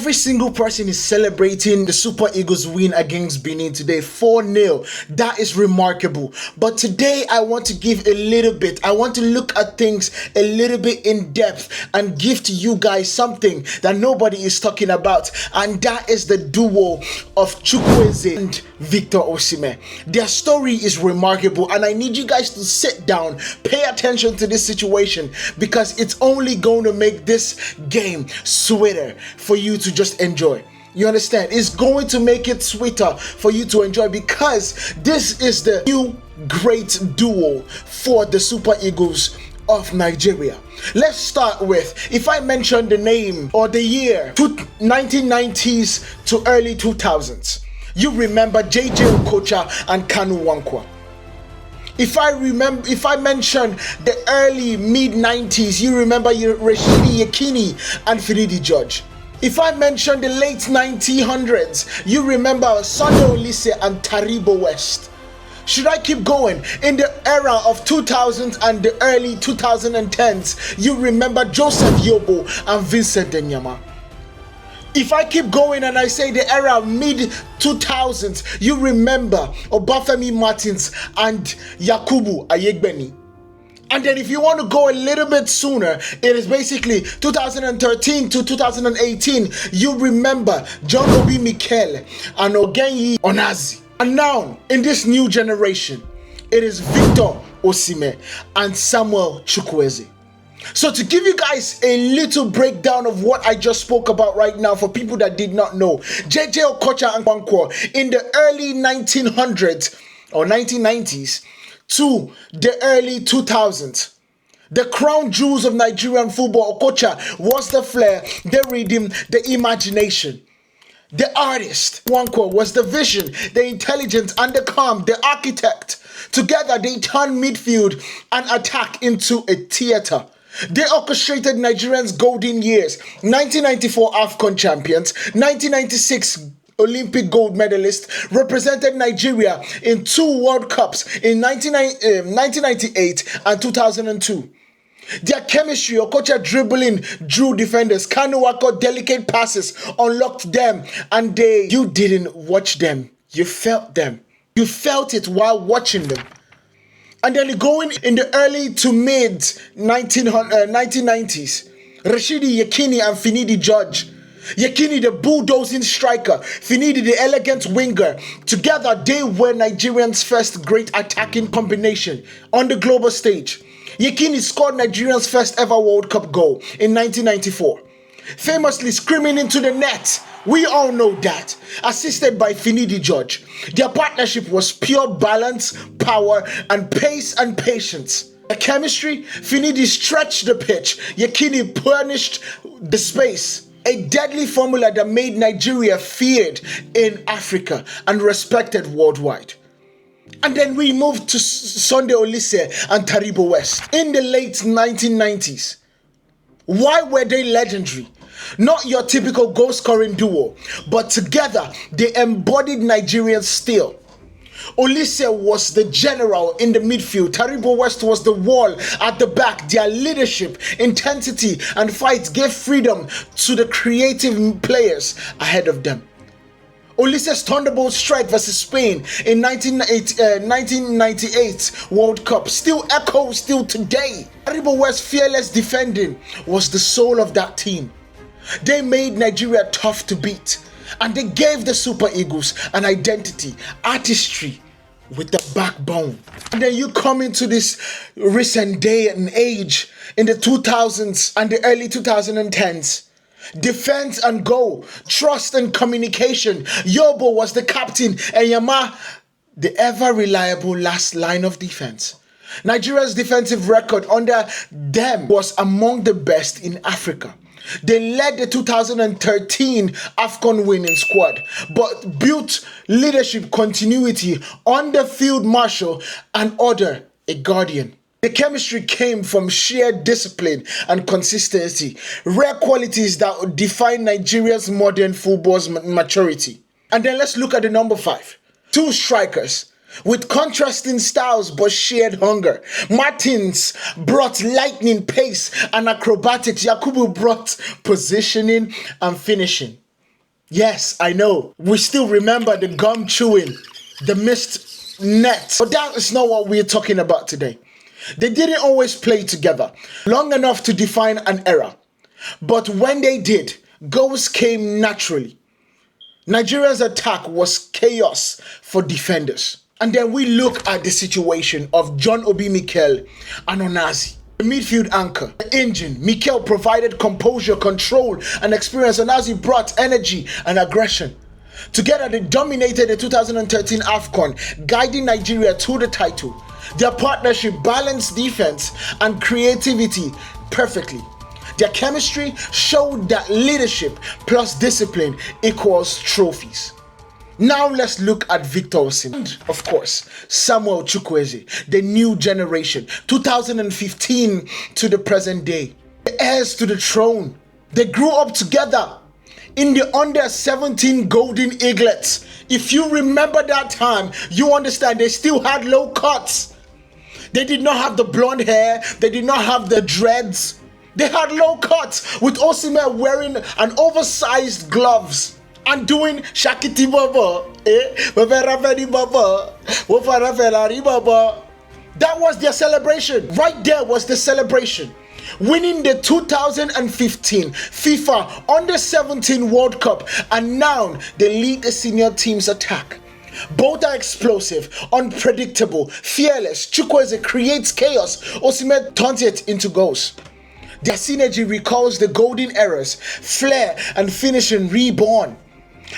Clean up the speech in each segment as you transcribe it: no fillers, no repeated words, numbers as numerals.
Every single person is celebrating the Super Eagles win against Benin today, 4-0. That is remarkable. But today I want to give a little bit. I want to look at things a little bit in depth and give to you guys something that nobody is talking about. And that is the duo of Chukwueze and Victor Osimhen. Their story is remarkable, and I need you guys to sit down, pay attention to this situation, because it's only going to make this game sweeter for you to just enjoy. You understand? It's going to make it sweeter for you to enjoy, because this is the new great duo for the Super Eagles of Nigeria. Let's start with, if I mention the name or the year 1990s to early 2000s, you remember JJ Okocha and Kanu Nwankwo. If I mention the early mid-90s, you remember Rashidi Yekini and Finidi George. If I mention the late 1900s, you remember Sunday Olise and Taribo West. Should I keep going? In the era of 2000s and the early 2010s, you remember Joseph Yobo and Vincent Denyama. If I keep going and I say the era mid-2000s, you remember Obafemi Martins and Yakubu Ayegbeni. And then if you want to go a little bit sooner, it is basically 2013 to 2018, you remember John Obi Mikel and Ogenyi Onazi. And now, in this new generation, it is Victor Osimhen and Samuel Chukwueze. So to give you guys a little breakdown of what I just spoke about right now for people that did not know, JJ Okocha and Nwankwo in the early 1900s or 1990s to the early 2000s. The crown jewels of Nigerian football, Okocha was the flair, the rhythm, the imagination. The artist, Nwankwo, was the vision, the intelligence, and the calm, the architect. Together, they turned midfield and attack into a theater. They orchestrated Nigerians' golden years: 1994 AFCON champions, 1996 Olympic gold medalist, represented Nigeria in 2 World Cups in 1998 and 2002. Their chemistry, Okocha dribbling, drew defenders. Kanu Nwankwo delicate passes unlocked them, and you didn't watch them, you felt them. You felt it while watching them. And then going in the early to mid 1990s, Rashidi Yekini and Finidi George. Yekini, the bulldozing striker, Finidi, the elegant winger. Together, they were Nigerians' first great attacking combination on the global stage. Yekini scored Nigeria's first ever World Cup goal in 1994, famously screaming into the net. We all know that. Assisted by Finidi George. Their partnership was pure balance, power, and pace and patience. The chemistry, Finidi stretched the pitch, Yekini punished the space. A deadly formula that made Nigeria feared in Africa and respected worldwide. And then we moved to Sunday Olise and Taribo West in the late 1990s. Why were they legendary? Not your typical goal-scoring duo, but together they embodied Nigerian steel. Olise was the general in the midfield. Taribo West was the wall at the back. Their leadership, intensity, and fight gave freedom to the creative players ahead of them. Olise's thunderbolt strike versus Spain in 1998 World Cup still echoes till today. Taribo West's fearless defending was the soul of that team. They made Nigeria tough to beat, and they gave the Super Eagles an identity, artistry with the backbone. And then you come into this recent day and age in the 2000s and the early 2010s. Defense and goal, trust and communication. Yobo was the captain, and Yama the ever reliable last line of defense. Nigeria's defensive record under them was among the best in Africa. They led the 2013 AFCON winning squad, but built leadership continuity on the field marshal and order, a guardian. The chemistry came from sheer discipline and consistency, rare qualities that would define Nigeria's modern football's maturity. And then let's look at the number 5. 2 strikers with contrasting styles but shared hunger. Martins brought lightning pace and acrobatics. Yakubu brought positioning and finishing. Yes, I know. We still remember the gum chewing, the missed net. But that is not what we're talking about today. They didn't always play together long enough to define an era. But when they did, goals came naturally. Nigeria's attack was chaos for defenders. And then we look at the situation of John Obi Mikel and Onazi. The midfield anchor, the engine. Mikel provided composure, control, and experience. Onazi brought energy and aggression. Together, they dominated the 2013 AFCON, guiding Nigeria to the title. Their partnership balanced defense and creativity perfectly. Their chemistry showed that leadership plus discipline equals trophies. Now let's look at Victor Osimhen. Of course, Samuel Chukwueze, the new generation, 2015 to the present day. The heirs to the throne. They grew up together in the under 17 Golden Eaglets. If you remember that time, you understand they still had low cuts. They did not have the blonde hair. They did not have the dreads. They had low cuts with Osimhen wearing an oversized gloves and doing Shakiti Baba, Baba. That was their celebration. Right there was the celebration. Winning the 2015 FIFA Under 17 World Cup, and now they lead the senior team's attack. Both are explosive, unpredictable, fearless. Chukwueze creates chaos. Osimhen turns it into goals. Their synergy recalls the golden eras, flair and finishing reborn.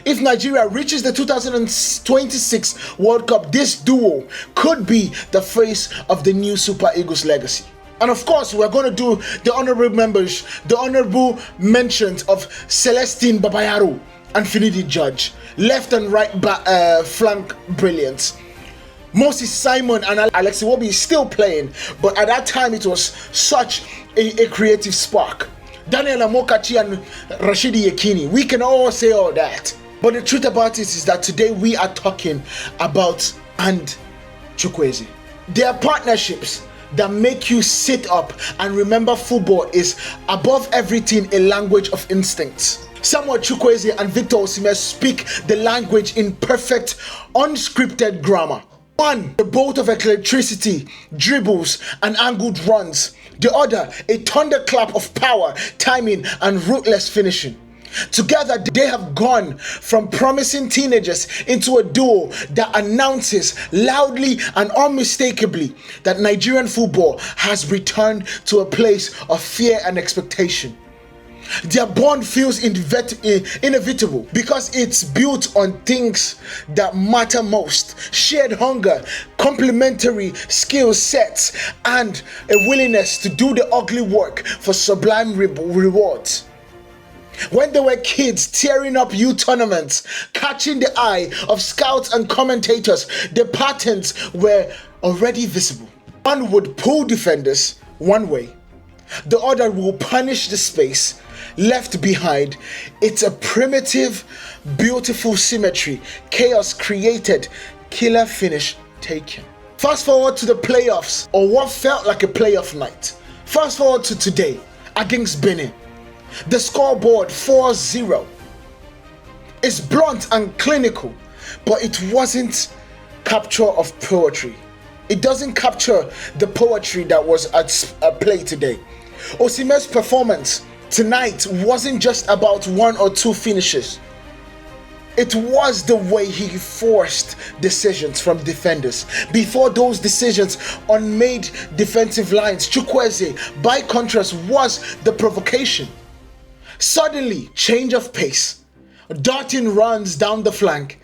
If Nigeria reaches the 2026 World Cup, this duo could be the face of the new Super Eagles legacy. And of course, we're going to do the honorable members, the honorable mentions of Celestine Babayaro and Finidi Judge, left and right flank brilliance. Moses Simon and Alexi Iwobi is still playing, but at that time it was such a creative spark. Daniel Amokachi and Rashidi Yekini, we can all say all that. But the truth about it is that today we are talking about and Chukwueze. There are partnerships that make you sit up and remember football is above everything a language of instincts. Samuel Chukwueze and Victor Osimhen speak the language in perfect, unscripted grammar. One, the bolt of electricity, dribbles, and angled runs. The other, a thunderclap of power, timing, and ruthless finishing. Together, they have gone from promising teenagers into a duo that announces loudly and unmistakably that Nigerian football has returned to a place of fear and expectation. Their bond feels inevitable because it's built on things that matter most: shared hunger, complementary skill sets, and a willingness to do the ugly work for sublime rewards. When they were kids tearing up youth tournaments, catching the eye of scouts and commentators, the patterns were already visible. One would pull defenders one way, the other will punish the space left behind. It's a primitive, beautiful symmetry. Chaos created, killer finish taken. Fast forward to the playoffs, or what felt like a playoff night. Fast forward to today against Benin. The scoreboard 4-0. It's blunt and clinical, but it wasn't capture of poetry. It doesn't capture the poetry that was at play today. Osimhen's performance tonight wasn't just about one or two finishes. It was the way he forced decisions from defenders. Before those decisions on made defensive lines, Chukwueze, by contrast, was the provocation. Suddenly, change of pace. Darting runs down the flank.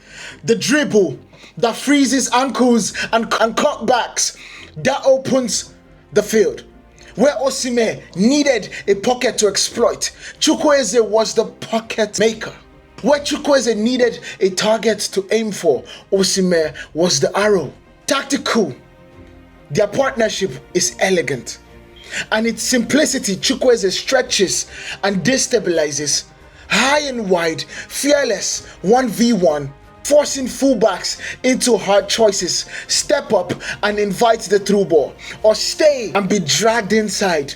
The dribble that freezes ankles and cutbacks. That opens the field. Where Osimhen needed a pocket to exploit, Chukwueze was the pocket maker. Where Chukwueze needed a target to aim for, Osimhen was the arrow. Tactical. Their partnership is elegant. And its simplicity, Chukwueze stretches and destabilizes. High and wide, fearless, 1v1, forcing fullbacks into hard choices. Step up and invite the through ball, or stay and be dragged inside.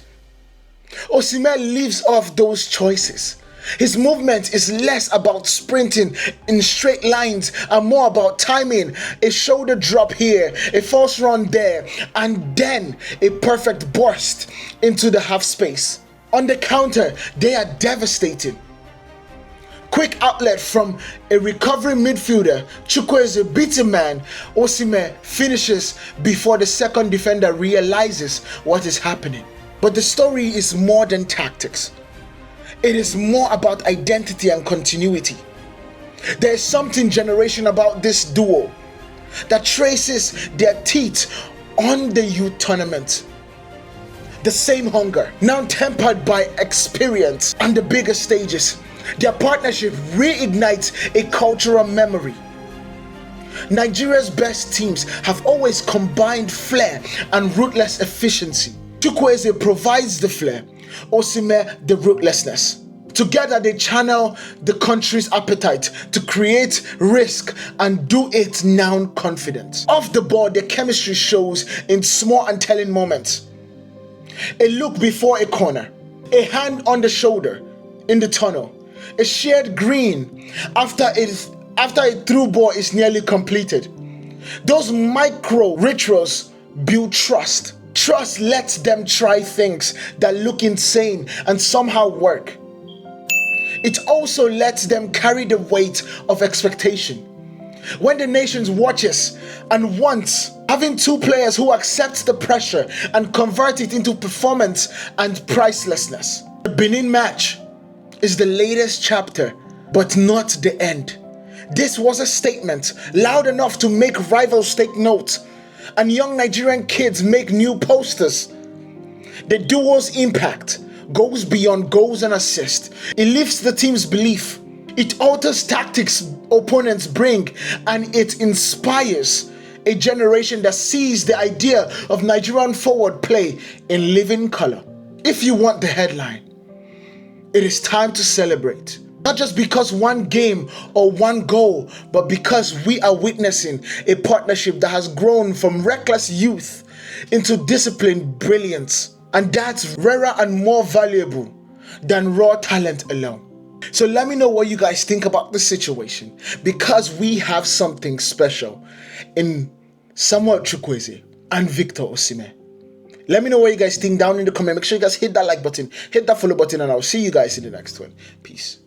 Osimhen leaves off those choices. His movement is less about sprinting in straight lines and more about timing. A shoulder drop here, a false run there, and then a perfect burst into the half space. On the counter, they are devastating. Quick outlet from a recovering midfielder. Chukwueze beats a man. Osimhen finishes before the second defender realizes what is happening. But the story is more than tactics. It is more about identity and continuity. There is something generational about this duo that traces their teeth on the youth tournament. The same hunger, now tempered by experience on the bigger stages. Their partnership reignites a cultural memory. Nigeria's best teams have always combined flair and ruthless efficiency. Chukwueze provides the flair, Osimhen the ruthlessness. Together they channel the country's appetite to create, risk, and do it now confident. Off the ball, the chemistry shows in small and telling moments. A look before a corner, a hand on the shoulder in the tunnel, a shared green after a through ball is nearly completed. Those micro rituals build trust. Trust lets them try things that look insane and somehow work. It also lets them carry the weight of expectation. When the nation watches and wants, having two players who accept the pressure and convert it into performance and pricelessness. The Benin match is the latest chapter, but not the end. This was a statement loud enough to make rivals take note, and young Nigerian kids make new posters. The duo's impact goes beyond goals and assists. It lifts the team's belief. It alters tactics opponents bring, and it inspires a generation that sees the idea of Nigerian forward play in living color. If you want the headline, it is time to celebrate. Not just because one game or one goal, but because we are witnessing a partnership that has grown from reckless youth into disciplined brilliance. And that's rarer and more valuable than raw talent alone. So let me know what you guys think about the situation, because we have something special in Samuel Chukwueze and Victor Osimhen. Let me know what you guys think down in the comment. Make sure you guys hit that like button, hit that follow button, and I'll see you guys in the next one. Peace.